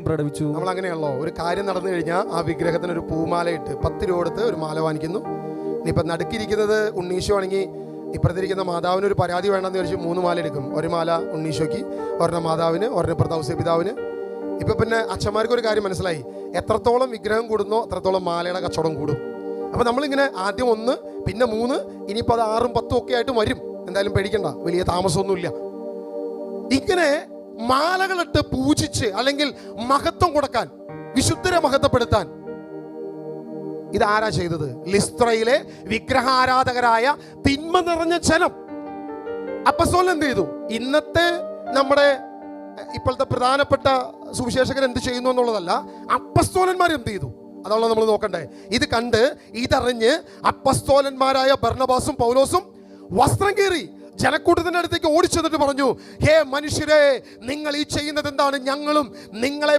പ്രകടിപ്പിച്ചു. നമ്മൾ അങ്ങനെയല്ലോ, ഒരു കാര്യം നടന്നു കഴിഞ്ഞാൽ ആ വിഗ്രഹത്തിന് ഒരു പൂമാല ഇട്ട് 10 രൂപ കൊടുത്ത് ഒരു മാല വാങ്ങിക്കുന്നു. ഇനിയിപ്പം നടുക്കിരിക്കുന്നത് ഉണ്ണീശോ ആണെങ്കിൽ ഇപ്പുറത്തിരിക്കുന്ന മാതാവിന് ഒരു പരാതി വേണമെന്ന് ചോദിച്ച് 3 മാല എടുക്കും. ഒരു മാല ഉണ്ണീശോയ്ക്ക്, ഒരെണ്ണം മാതാവിന്, ഒരെണ്ണം ഇപ്പുറത്തെ ഔസേപിതാവിന്. ഇപ്പം പിന്നെ അച്ഛന്മാർക്ക് ഒരു കാര്യം മനസ്സിലായി, എത്രത്തോളം വിഗ്രഹം കൂടുന്നോ അത്രത്തോളം മാലയുടെ കച്ചവടം കൂടും. അപ്പം നമ്മളിങ്ങനെ ആദ്യം 1, പിന്നെ 3, ഇനിയിപ്പോൾ അത് 6, 10 ഒക്കെ ആയിട്ട് വരും. എന്തായാലും പേടിക്കണ്ട, വലിയ താമസമൊന്നുമില്ല. ഇങ്ങനെ മാലകളിട്ട് പൂജിച്ച് അല്ലെങ്കിൽ മഹത്വം കൊടുക്കാൻ, വിശുദ്ധരെ മഹത്വപ്പെടുത്താൻ ഇതാരാ ചെയ്തത്? ലിസ്ത്രയിലെ വിഗ്രഹാരാധകരായ തിന്മ നിറഞ്ഞ ജനം. അപ്പസ്തോലൻ എന്ത് ചെയ്തു? ഇന്നത്തെ നമ്മുടെ ഇപ്പോഴത്തെ പ്രധാനപ്പെട്ട സുവിശേഷകർ എന്ത് ചെയ്യുന്നു എന്നുള്ളതല്ല, അപ്പസ്തോലന്മാർ എന്ത് ചെയ്തു അതാണല്ലോ നമ്മൾ നോക്കണ്ടേ. ഇത് കണ്ട് ഇതറിഞ്ഞ് അപ്പസ്തോലന്മാരായ ബർന്നബാസും പൗലോസും വസ്ത്രം കീറി ജനക്കൂട്ടത്തിന്റെ അടുത്തേക്ക് ഓടിച്ചെന്നിട്ട് പറഞ്ഞു, ഹേ മനുഷ്യരെ, നിങ്ങൾ ഈ ചെയ്യുന്നത് എന്താണ്? ഞങ്ങളും നിങ്ങളെ